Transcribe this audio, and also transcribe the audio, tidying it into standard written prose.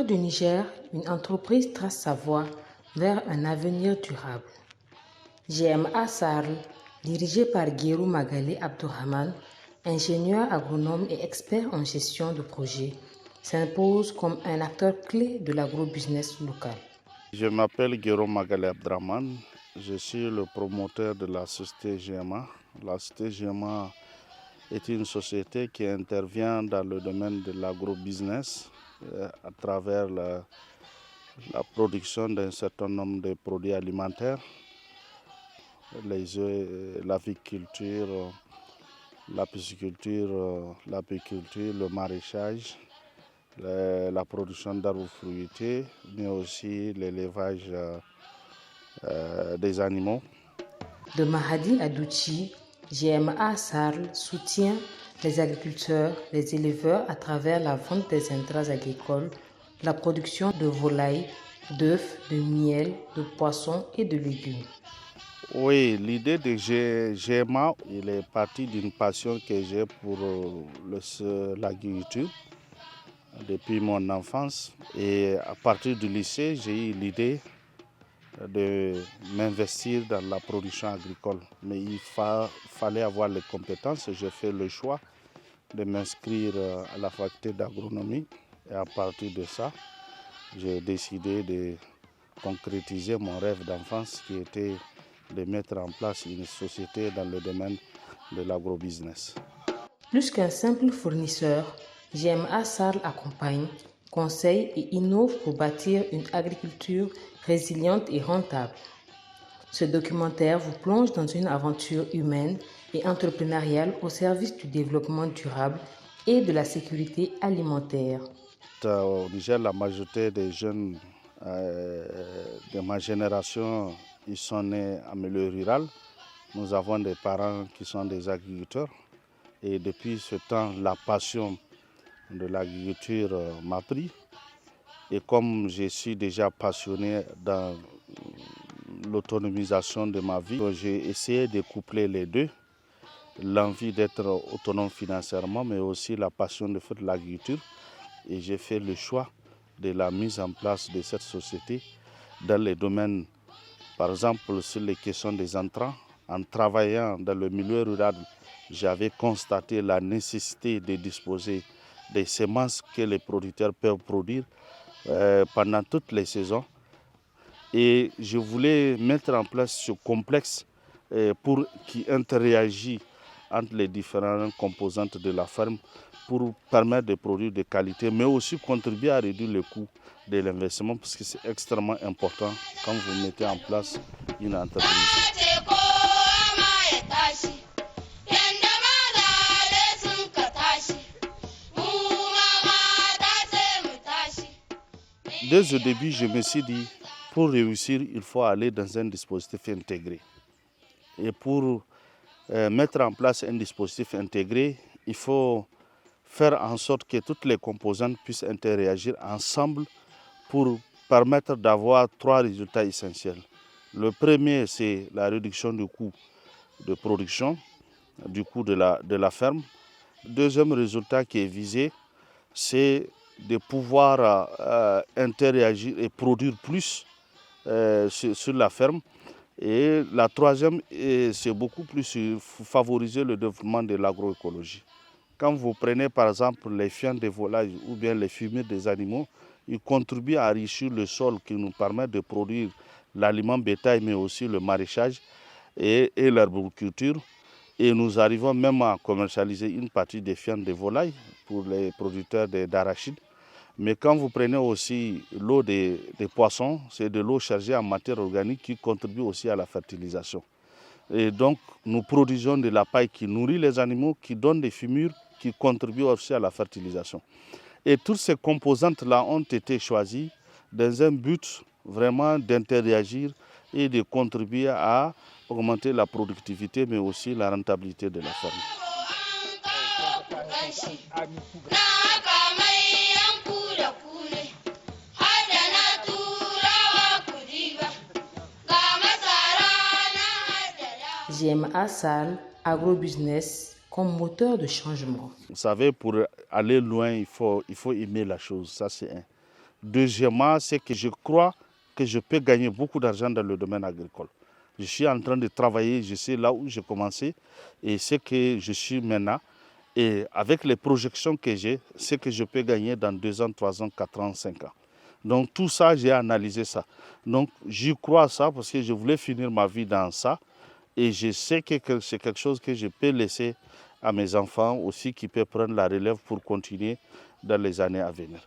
du Niger, une entreprise trace sa voie vers un avenir durable. GMA Sarl, dirigé par Guérou Magali Abdourahmane, ingénieur agronome et expert en gestion de projet, s'impose comme un acteur clé de l'agrobusiness local. Je m'appelle Guérou Magali Abdourahmane, je suis le promoteur de la société GMA. La société GMA est une société qui intervient dans le domaine de l'agrobusiness à travers la production d'un certain nombre de produits alimentaires, les œufs, l'aviculture, la pisciculture, l'apiculture, le maraîchage, la production d'arbres fruitiers, mais aussi l'élevage des animaux. De Mahadi Adouchi, GMA Sarl soutient les agriculteurs, les éleveurs à travers la vente des intrants agricoles, la production de volailles, d'œufs, de miel, de poissons et de légumes. Oui, l'idée de GMA, il est parti d'une passion que j'ai pour l'agriculture depuis mon enfance. Et à partir du lycée, j'ai eu l'idée de m'investir dans la production agricole. Mais il fallait avoir les compétences. J'ai fait le choix de m'inscrire à la faculté d'agronomie. Et à partir de ça, j'ai décidé de concrétiser mon rêve d'enfance qui était de mettre en place une société dans le domaine de l'agrobusiness. Plus qu'un simple fournisseur, GMA Sarl accompagne, conseille et innove pour bâtir une agriculture résiliente et rentable. Ce documentaire vous plonge dans une aventure humaine et entrepreneuriale au service du développement durable et de la sécurité alimentaire. Au Niger, la majorité des jeunes de ma génération, ils sont nés en milieu rural. Nous avons des parents qui sont des agriculteurs. Et depuis ce temps, la passion de l'agriculture m'a pris. Et comme je suis déjà passionné dans l'autonomisation de ma vie, j'ai essayé de coupler les deux. L'envie d'être autonome financièrement, mais aussi la passion de faire de l'agriculture. Et j'ai fait le choix de la mise en place de cette société dans les domaines, par exemple sur les questions des intrants. En travaillant dans le milieu rural, j'avais constaté la nécessité de disposer des semences que les producteurs peuvent produire pendant toutes les saisons. Et je voulais mettre en place ce complexe pour qui interagit entre les différentes composantes de la ferme pour permettre de produire de qualité, mais aussi contribuer à réduire le coût de l'investissement parce que c'est extrêmement important quand vous mettez en place une entreprise. Dès le début, je me suis dit, pour réussir, il faut aller dans un dispositif intégré. Et pour mettre en place un dispositif intégré, il faut faire en sorte que toutes les composantes puissent interagir ensemble pour permettre d'avoir trois résultats essentiels. Le premier, c'est la réduction du coût de production, du coût de la ferme. Le deuxième résultat qui est visé, c'est de pouvoir interagir et produire plus sur la ferme. Et la troisième, c'est beaucoup plus favoriser le développement de l'agroécologie. Quand vous prenez par exemple les fientes des volailles ou bien les fumiers des animaux, ils contribuent à enrichir le sol qui nous permet de produire l'aliment bétail, mais aussi le maraîchage et l'arboriculture. Et nous arrivons même à commercialiser une partie des fientes des volailles pour les producteurs d'arachides. Mais quand vous prenez aussi l'eau des poissons, c'est de l'eau chargée en matière organique qui contribue aussi à la fertilisation. Et donc, nous produisons de la paille qui nourrit les animaux, qui donne des fumures, qui contribuent aussi à la fertilisation. Et toutes ces composantes-là ont été choisies dans un but vraiment d'interagir et de contribuer à augmenter la productivité, mais aussi la rentabilité de la ferme. GMA Sarl, agrobusiness comme moteur de changement. Vous savez, pour aller loin, il faut aimer la chose, ça c'est un. Deuxièmement, c'est que je crois que je peux gagner beaucoup d'argent dans le domaine agricole. Je suis en train de travailler, je sais là où j'ai commencé et ce que je suis maintenant. Et avec les projections que j'ai, ce que je peux gagner dans 2 ans, 3 ans, 4 ans, 5 ans. Donc tout ça, j'ai analysé ça. Donc j'y crois à ça parce que je voulais finir ma vie dans ça. Et je sais que c'est quelque chose que je peux laisser à mes enfants aussi qui peuvent prendre la relève pour continuer dans les années à venir.